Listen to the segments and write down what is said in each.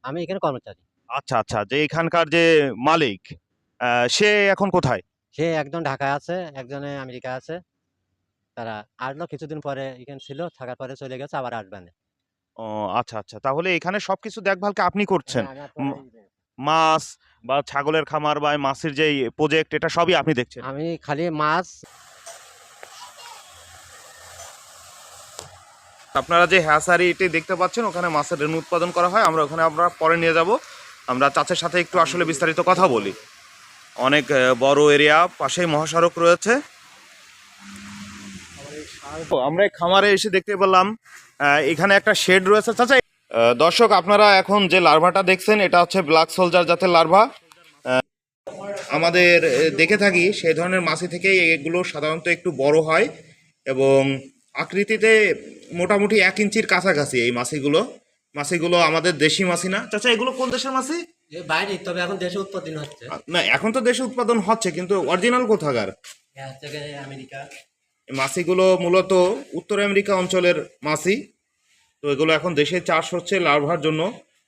আমি এখানে কর্মচারী। আচ্ছা আচ্ছা, যে এখানকার যে মালিক সে এখন কোথায়? সে একজন ঢাকায় আছে, একজনে আমেরিকা আছে। তারা আসলো কিছুদিন পরে, এখানে ছিল, থাকার পরে চলে গেছে, আবার আসবে না। ও আচ্ছা আচ্ছা, তাহলে এখানে সবকিছু দেখভাল কি আপনি করছেন? হ্যাঁ, আমার ম- পরে মাছ বা ছাগলের খামার বা এই মাছের যে প্রজেক্ট, এটা সবই আপনি দেখছেন? আমি খালি মাছ। আপনারা যে হ্যাসারিটি দেখতে পাচ্ছেন, ওখানে মাছের রেণু উৎপাদন করা হয়। আমরা পরে নিয়ে যাব। আমরা চাচের সাথে একটু আসলে বিস্তারিত কথা বলি। অনেক বড় এরিয়া, পাশেই মহাসড়ক রয়েছে। তো আমরা এই খামারে এসে দেখতে পেলাম এখানে একটা শেড রয়েছে। চাচা, দর্শক আপনারা এখন যে লার্ভাটা দেখছেন, এটা হচ্ছে ব্ল্যাক সোলজার জাতের লার্ভা। আমাদের দেখে থাকি সেই ধরনের মাছি থেকেই এগুলো সাধারণত একটু বড় হয় এবং আকৃতিতে মোটামুটি 1 ইঞ্চির কাছাকাছি এই মাছিগুলো আমাদের দেশি মাছি না। চাচা, এগুলো কোন দেশের মাছি? বাইরে, তবে এখন দেশে উৎপাদন হচ্ছে। না, এখন তো দেশে উৎপাদন হচ্ছে, কিন্তু অরিজিনাল কোথাকার? হচ্ছে গিয়ে আমেরিকা। এই মাছিগুলো মূলত উত্তর আমেরিকা অঞ্চলের মাছি। তো এগুলো এখন দেশে চাষ হচ্ছে লার্ভার জন্য।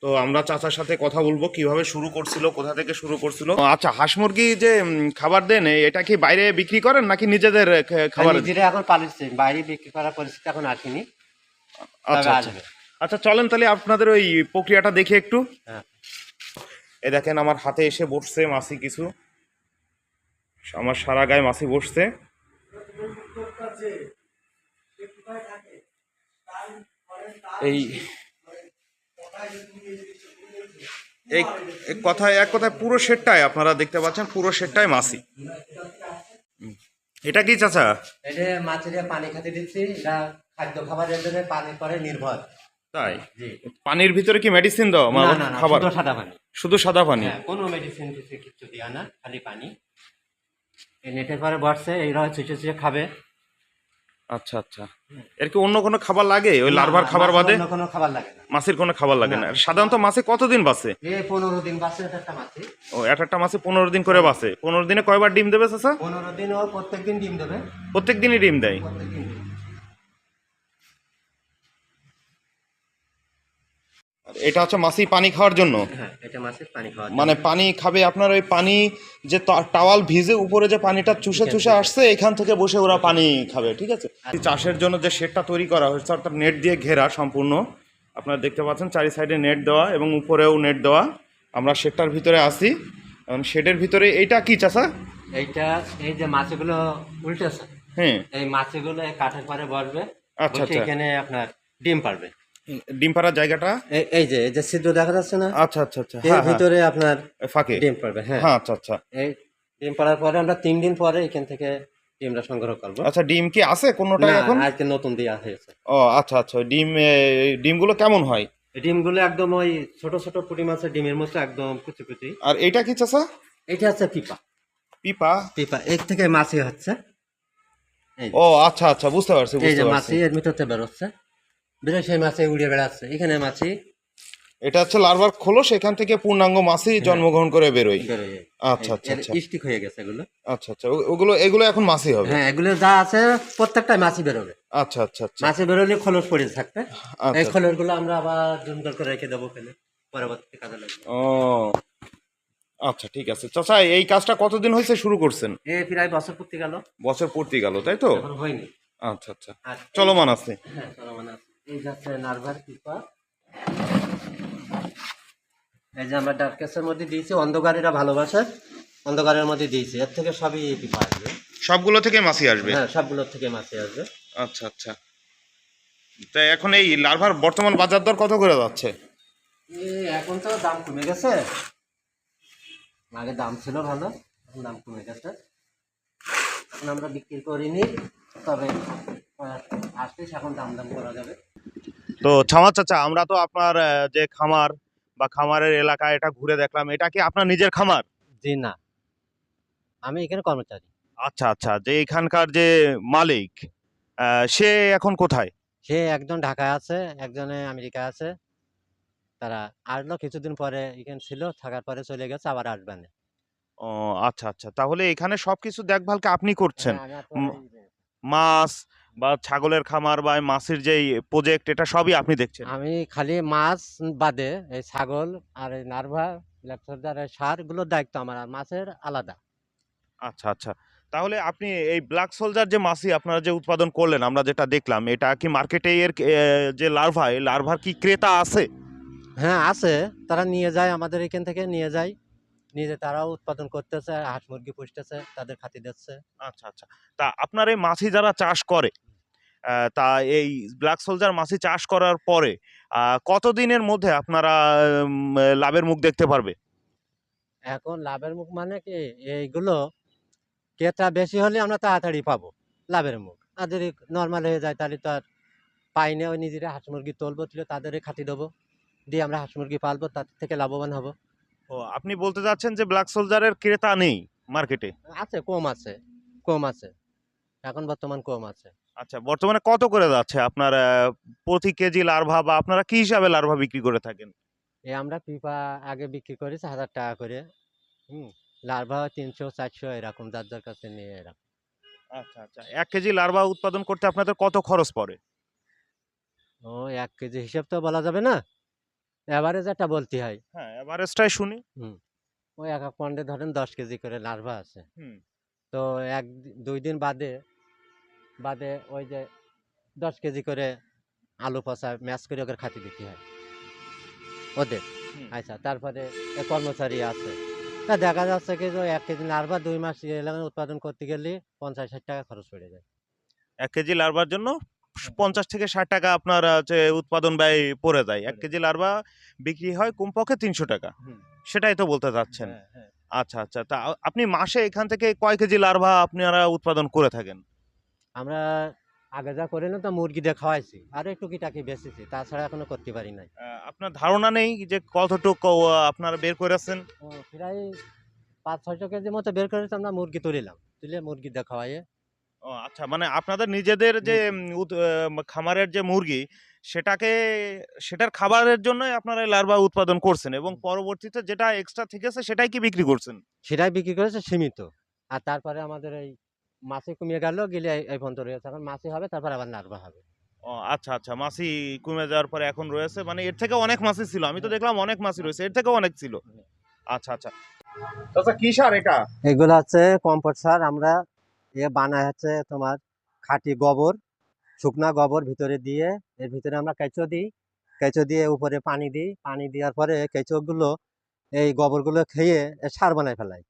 তো আমরা চাচার সাথে কথা বলবো কিভাবে শুরু করছিল, কোথা থেকে শুরু করছিল। আচ্ছা, হাঁস মুরগি যে খাবার দেন, এটা কি বাইরে বিক্রি করেন নাকি নিজেদের খাবার? নিজেরা এখন পালিয়েছে, বাইরে বিক্রি করার পরিস্থিতি এখন আসেনি, আচ্ছা তবে আচ্ছা আসবে। আচ্ছা, চলেন তাহলে আপনাদের ওই প্রক্রিয়াটা দেখি একটু। হ্যাঁ, এই দেখেন, আমার হাতে এসে বসছে মাছি কিছু। আমার সারা গায়ে মাছি বসছে। এই এই এক কথায় পুরো শেডটাই আপনারা দেখতে পাচ্ছেন, পুরো শেডটাই মাছি। এটা কি চাচা? এটা মাছের পানি খেতে দিচ্ছি, এটা খাদ্য খাবারের জন্য পানির পরে নির্ভর। তাই? জি। পানির ভিতরে কি মেডিসিন দাও? না না না, খাবার শুধু সাদা পানি। শুধু সাদা পানি? হ্যাঁ, কোনো মেডিসিন কিছু দিয়া না, খালি পানি। এই নেটের পরে বসছে, এইরা চুষে চুষে খাবে। আচ্ছা আচ্ছা, এর কি অন্য কোনো খাবার লাগে ওই লার্ভার খাবার বাদে? অন্য কোনো খাবার লাগে না। মাছের কোনো খাবার লাগে না? সাধারণত মাছে কতদিন বাঁচে? 15 দিন বাসে একটা মাছি। ও, একটা মাছে 15 দিন করে বাঁচে। 15 দিনে কয়বার ডিম দেবে চাচা? 15 দিন ও প্রত্যেকদিন ডিম দেবে। প্রত্যেক দিনই ডিম দেয়? প্রত্যেকদিন ডিম। এটা হচ্ছে মাছি পানি খাওয়ার জন্য? হ্যাঁ, এটা মাছের পানি খাওয়া। মানে পানি খাবে আপনার, ওই পানি যে টাওয়াল ভিজে উপরে যে পানিটা চুষে চুষে আসছে, এখান থেকে বসে ওরা পানি খাবে। ঠিক আছে। চাষের জন্য যে শেডটা তৈরি করা হয়েছে, অর্থাৎ নেট দিয়ে ঘেরা সম্পূর্ণ, আপনারা দেখতে পাচ্ছেন চারি সাইডে নেট দেওয়া এবং উপরেও নেট দেওয়া। আমরা শেডটার ভিতরে আছি এবং শেডের ভিতরে এইটা কি চাষা? এইটা, এই যে মাছগুলো উল্টেছে, হ্যাঁ, এই মাছগুলো কাঠের পরে বসবে। আচ্ছা বসে আচ্ছা। এখানে আপনার ডিম পারবে। ডিম পাড়ার জায়গাটা? এই যে ছিদ্র দেখা যাচ্ছে না, আচ্ছা আচ্ছা আচ্ছা, এর হ্যাঁ হ্যাঁ, ভিতরে আপনার ফাঁকে। ডিম পারবে। হ্যাঁ, হ্যাঁ, আচ্ছা আচ্ছা। এই ডিম পাড়ার পরে আমরা 3 দিন পরে এখান থেকে ডিমটা সংগ্রহ করবো। আচ্ছা, ডিম কি আছে কোনোটাই না, এখন? আজকে নতুন দেওয়া হয়েছে। ও আচ্ছা আচ্ছা, ডিমগুলো কেমন হয়? এই ডিমগুলো একদম ওই ছোট ছোট পুঁটি মাছের ডিমের মতো, একদম কুচি কুচি। আর এইটা কি চাচা? এটা হচ্ছে পিপা। পিপা? পিপা এর থেকে মাছি হচ্ছে। এই ও আচ্ছা আচ্ছা, বুঝতে পারছি এই যে বুঝতে মাছি পারছি। এর ভিতরতে বেরোচ্ছে, বেরোয় সেই মাছি উড়ে বেড়াচ্ছে এখানে মাছি। এটা হচ্ছে লার্ভার খোলস, এখান থেকে পূর্ণাঙ্গ মাছি জন্মগ্রহণ করে বেরোয়। বেরোয়। আচ্ছা আচ্ছা আচ্ছা স্টিক হয়ে গেছে এগুলো। আচ্ছা আচ্ছা, এগুলো এখন মাছি হবে? হ্যাঁ, এগুলো যা আছে প্রত্যেকটাই মাছি বেরোবে। আচ্ছা আচ্ছা আচ্ছা মাছি বেরোলে খোলস পড়ে থাকবে। এই আচ্ছা। খোলস গুলো আমরা আবার জুমদার করে রেখে দেবো, ফেলে পরবর্তীতে কাজে লাগবে। ও আচ্ছা, ঠিক আছে চাচা, এই কাজটা কতদিন হয়েছে শুরু করছেন? প্রায় বছর পূর্তি গেল। বছর পূর্তি গেল, তাই তো? এখন হয়নি। আচ্ছা আচ্ছা, আর চলমান আছে। হ্যাঁ, চলমান আছে। এই যাচ্ছে নার্ভার পিপা। এই যে আমরা ডার্কেসের মধ্যে দিয়েছি, অন্ধকারীরা ভালোবাসে, অন্ধকারের মধ্যে দিয়েছি। এর থেকে সবই পিপা আসবে। সবগুলো থেকে মাছি আসবে? হ্যাঁ, সবগুলোর থেকে মাছি আসবে। আচ্ছা আচ্ছা, তাই এখন এই লার্ভার বর্তমান বাজার দর কত করে যাচ্ছে? এখন তো দাম কমে গেছে, আগে দাম ছিল ভালো, এখন দাম কমে গেছে। এখন আমরা বিক্রি করিনি, তবে আসলে এখন দাম দাম করা যাবে। তো ছামা চাচা, আমরা তো আপনার যে খামার বা খামারের এলাকা, এটা ঘুরে দেখলাম। এটা কি আপনার নিজের খামার? জি না, আমি এখানে কর্মচারী। আচ্ছা আচ্ছা, যে এখানকার যে মালিক সে এখন কোথায়? সে একজন ঢাকায় আছে, একজনে আমেরিকা আছে। তারা আসলো কিছুদিন পরে, এখানে ছিল, থাকার পরে চলে গেছে, আবার আসবে না। ও আচ্ছা আচ্ছা, তাহলে এখানে সবকিছু দেখভাল কি আপনি করছেন? হ্যাঁ, আমার পরে মাছ বা ছাগলের খামার বা মাছের যে প্রজেক্ট, এটা সবই আপনি দেখছেন? আমি খালি মাছ বাদে এই ছাগল আর এই নার্ভা, ব্ল্যাক সোলজার, এই সারগুলোর দায়িত্ব আমার, আর মাছের আলাদা। আচ্ছা আচ্ছা, তাহলে আপনি এই ব্ল্যাক সোলজার যে মাছই আপনারা যে উৎপাদন করলেন, আমরা যেটা দেখলাম, এটা কি মার্কেটে এর যে লার্ভা, এই লার্ভার কি ক্রেতা আছে? হ্যাঁ আছে, তারা নিয়ে যায়, আমাদের এখান থেকে নিয়ে যায়, নিয়ে যায়, তারাও উৎপাদন করতেছে, হাঁস মুরগি পুষতেছে, তাদের খাতি দিচ্ছে। আচ্ছা আচ্ছা, তা আপনার এই মাছি যারা চাষ করে, তা এই ব্ল্যাক সোলজার মাছি চাষ করার পরে কতদিনের মধ্যে আপনারা লাভের মুখ দেখতে পারবে? এখন লাভের মুখ মানে কি, এইগুলো ক্রেতা বেশি হলে আমরা তাড়াতাড়ি পাবো লাভের মুখ, আর যদি নর্মাল হয়ে যায় তাহলে তো আর পাই না। ওই নিজেরা হাঁস মুরগি তুলবো, তুলে তাদেরই খাতি দেবো, দিয়ে আমরা হাঁস মুরগি পালবো, তার থেকে লাভবান হব। ও, আপনি বলতে চাচ্ছেন যে ব্ল্যাক সোলজারের ক্রেতা নেই মার্কেটে? আছে, কম আছে, কম আছে, এখন বর্তমান কম আছে। আচ্ছা, বর্তমানে কত করে যাচ্ছে আপনার প্রতি কেজি লার্ভা, বা আপনারা কি হিসাবে লার্ভা বিক্রি করে থাকেন? এই আমরা পিপা আগে বিক্রি করেছি 1000 টাকা করে। হুম, লার্ভা 300 400 এরকম, যার যার কাছে নিয়ে এরকম। আচ্ছা আচ্ছা, 1 কেজি লার্ভা উৎপাদন করতে আপনাদের কত খরচ পড়ে? ও 1 কেজি হিসেব তো বলা যাবে না, এভারেজ একটা বলতে হয়। হ্যাঁ, এভারেজটাই শুনি। হুম, ওই এক এক পন্ডে ধরেন 10 কেজি করে লার্ভা আছে। হুম। তো 2 দিন বাদে বাদে ওই যে 10 কেজি করে আলু পচা ম্যাচ করে ওকে খাতি দিতে হয় ওদের। হুম। আচ্ছা, তারপরে এ কর্মচারী আছে, তা দেখা যাচ্ছে কি যে 1 কেজি লার্ভা 2 মাস এলাকা উৎপাদন করতে গেলে 50 60 টাকা খরচ পড়ে যায়। 1 কেজি লার্ভার জন্য 50 থেকে 60 টাকা আপনার হচ্ছে উৎপাদন ব্যয় পড়ে যায়। 1 কেজি লার্ভা বিক্রি হয় কমপক্ষে 300 টাকা। হুম, সেটাই তো বলতে চাচ্ছেন? হ্যাঁ হ্যাঁ। আচ্ছা আচ্ছা, তা আপনি মাসে এখান থেকে কয় কেজি লার্ভা আপনারা উৎপাদন করে থাকেন? আমরা আগে যা করে না তো মুরগি দিয়ে খাওয়াইছি, আর একটু টুকিটাকি বেচেছি, তাছাড়া এখনো করতে পারি নাই। আপনার ধারণা নেই যে কতটুকু আপনারা বের করেছেন? ও, প্রায় 500 600 কেজি মতো বের করেছি আমরা, মুরগি তুলিলাম, তুলে মুরগি দিয়ে খাওয়াইয়ে। ও আচ্ছা, মানে আপনাদের নিজেদের যে খামারের যে মুরগি, সেটাকে, সেটার খাবারের জন্যই আপনারা এই লার্ভা উৎপাদন করছেন, এবং পরবর্তীতে যেটা এক্সট্রা থেকেছে সেটাই কি বিক্রি করছেন? সেটাই বিক্রি করেছে সীমিত। আর তারপরে আমাদের এই মাছি কমিয়ে গেল, গেলে এই পর্যন্ত রয়েছে, এখন মাছি হবে, তারপর আবার নার্ভা হবে। ও আচ্ছা আচ্ছা, মাছি কমে যাওয়ার পরে এখন রয়েছে, মানে এর থেকে অনেক মাছি ছিল, আমি তো দেখলাম অনেক মাছি রয়েছে, এর থেকেও অনেক ছিল। আচ্ছা আচ্ছা, আচ্ছা কি সার এটা? এগুলো হচ্ছে কম্পোস্ট সার, আমরা বানায় হচ্ছে তোমার খাঁটি গোবর, শুকনা গোবর ভিতরে দিয়ে, এর ভিতরে আমরা কেঁচো দিই, কেঁচো দিয়ে উপরে পানি দিই, পানি দেওয়ার পরে কেঁচোগুলো এই গোবরগুলো খেয়ে সার বানায় ফেলাই।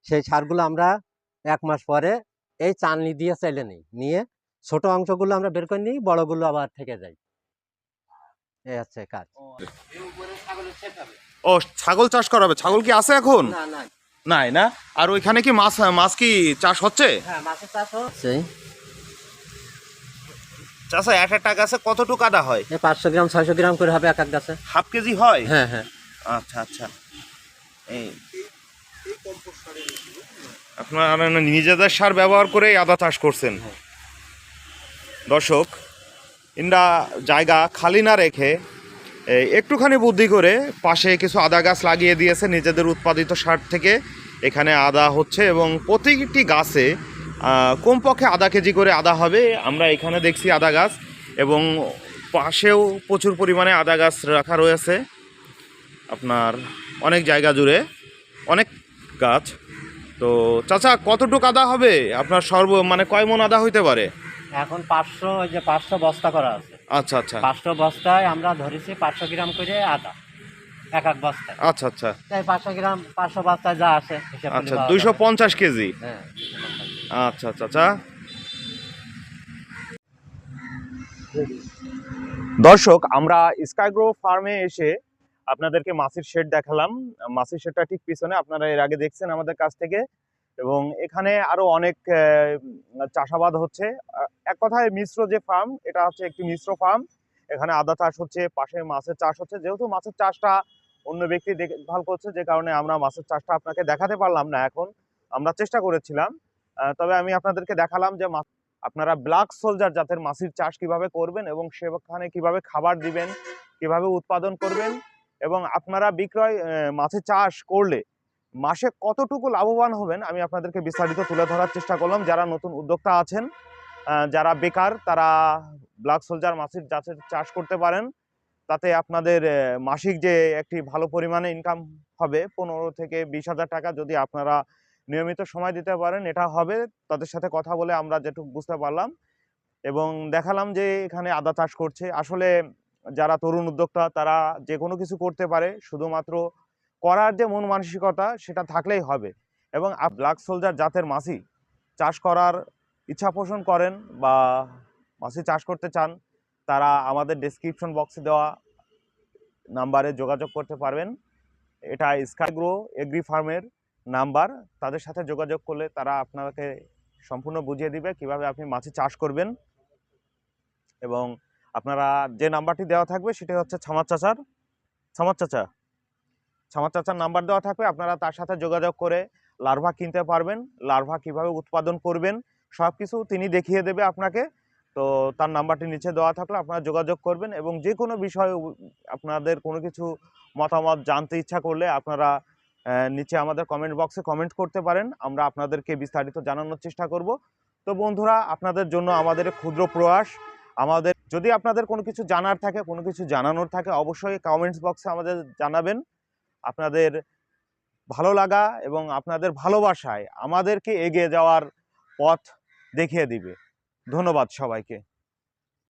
সেই সারগুলো আমরা 1 মাস পরে এই চালনি দিয়ে চাইলে নিই, নিয়ে ছোট অংশগুলো আমরা বের করে নিই, বড়গুলো আবার থেকে যায়। এই হচ্ছে কাজ। ও, ছাগল চাষ করা হবে? ছাগল কি আছে এখন? না না। নাই না? আর ওইখানে কি মাছ মাছ কি চাষ হচ্ছে? হ্যাঁ, মাছের চাষ হচ্ছে। চাষা একটা গাছে কতটুকু আদা হয়? 500 গ্রাম 600 গ্রাম করে হবে এক এক গাছে। হাফ কেজি হয়? হ্যাঁ হ্যাঁ। আচ্ছা আচ্ছা, এই আপনারা নিজেদের সার ব্যবহার করে আদা চাষ করছেন? দর্শক, ইন্ডা জায়গা খালি না রেখে একটুখানি বুদ্ধি করে পাশে কিছু আদা গাছ লাগিয়ে দিয়েছে নিজেদের উৎপাদিত সার থেকে। এখানে আদা হচ্ছে, এবং প্রতিটি গাছে কমপক্ষে আধা কেজি করে আদা হবে। আমরা এখানে দেখছি আদা গাছ, এবং পাশেও প্রচুর পরিমাণে আদা গাছ রাখা রয়েছে। আপনার অনেক জায়গা জুড়ে অনেক গাছ। তো চাচা, কতটুকু আদা হবে আপনার মানে কয় মন আদা হইতে পারে? এখন 500, ওই যে 500 বস্তা করা আছে। আচ্ছা আচ্ছা 500 বস্তায় আমরা ধরেছি 500 গ্রাম করে আদা এক এক বস্তায়। আচ্ছা আচ্ছা তাই 500 গ্রাম 500 বস্তায় যা আছে হিসাব করলে আচ্ছা, পাওয়া যাবে। 250 কেজি। হ্যাঁ। আচ্ছা চাচা। দর্শক, আমরা স্কাইগ্রো ফার্মে এসে আপনাদেরকে মাছের শেড দেখালাম। মাছের শেডটা ঠিক পিছনে, আপনারা এর আগে দেখছেন আমাদের কাছ থেকে, এবং এখানে আরো অনেক চাষাবাদ হচ্ছে। এক কথায় মিশ্র যে ফার্ম, এটা হচ্ছে একটি মিশ্র ফার্ম। এখানে আদা চাষ হচ্ছে, পাশে মাছের চাষ হচ্ছে। যেহেতু মাছের চাষটা অন্য ব্যক্তি দেখভাল করছে, যে কারণে আমরা মাছের চাষটা আপনাকে দেখাতে পারলাম না এখন। আমরা চেষ্টা করেছিলাম, তবে আমি আপনাদেরকে দেখালাম যে আপনারা ব্ল্যাক সোলজার জাতের মাছের চাষ কিভাবে করবেন, এবং সেখানে কিভাবে খাবার দিবেন, কিভাবে উৎপাদন করবেন, এবং আপনারা বিক্রয় মাছের চাষ করলে মাসে কতটুকু লাভবান হবেন, আমি আপনাদেরকে বিস্তারিত তুলে ধরার চেষ্টা করলাম। যারা নতুন উদ্যোক্তা আছেন যারা বেকার তারা ব্ল্যাক সোলজার মাছের চাষের চাষ করতে পারেন। তাতে আপনাদের মাসিক যে একটি ভালো পরিমাণে ইনকাম হবে 15 থেকে 20,000 টাকা যদি আপনারা নিয়মিত সময় দিতে পারেন, এটা হবে। তাদের সাথে কথা বলে আমরা যেটুকু বুঝতে পারলাম এবং দেখালাম যে এখানে আদা চাষ করছে। আসলে যারা তরুণ উদ্যোক্তা তারা যে কোনো কিছু করতে পারে, শুধুমাত্র করার যে মন মানসিকতা সেটা থাকলেই হবে। এবং ব্ল্যাক সোলজার জাতের মাছি চাষ করার ইচ্ছা পোষণ করেন বা মাছি চাষ করতে চান, তারা আমাদের ডেসক্রিপশন বক্সে দেওয়া নাম্বারে যোগাযোগ করতে পারবেন। এটা স্কাইগ্রো এগ্রি ফার্মের নাম্বার। তাদের সাথে যোগাযোগ করলে তারা আপনাকে সম্পূর্ণ বুঝিয়ে দিবে কিভাবে আপনি মাছি চাষ করবেন। এবং আপনারা যে নাম্বারটি দেওয়া থাকবে সেটি হচ্ছে ছামার চাচার নাম্বার দেওয়া থাকবে। আপনারা তার সাথে যোগাযোগ করে লার্ভা কিনতে পারবেন। লার্ভা কিভাবে উৎপাদন করবেন সব কিছু তিনি দেখিয়ে দেবে আপনাকে। তো তার নাম্বারটি নিচে দেওয়া থাকলে আপনারা যোগাযোগ করবেন এবং যে কোনো বিষয়ে আপনাদের কোনো কিছু মতামত জানতে ইচ্ছা করলে আপনারা নিচে আমাদের কমেন্ট বক্সে কমেন্ট করতে পারেন। আমরা আপনাদেরকে বিস্তারিত জানানোর চেষ্টা করব। তো বন্ধুরা, আপনাদের জন্য আমাদের ক্ষুদ্র প্রয়াস। আমাদের যদি আপনাদের কোনো কিছু জানার থাকে, কোনো কিছু জানানোর থাকে, অবশ্যই কমেন্টস বক্সে আমাদের জানাবেন। আপনাদের ভালো লাগা এবং আপনাদের ভালোবাসায় আমাদেরকে এগিয়ে যাওয়ার পথ দেখিয়ে দিবে। ধন্যবাদ সবাইকে।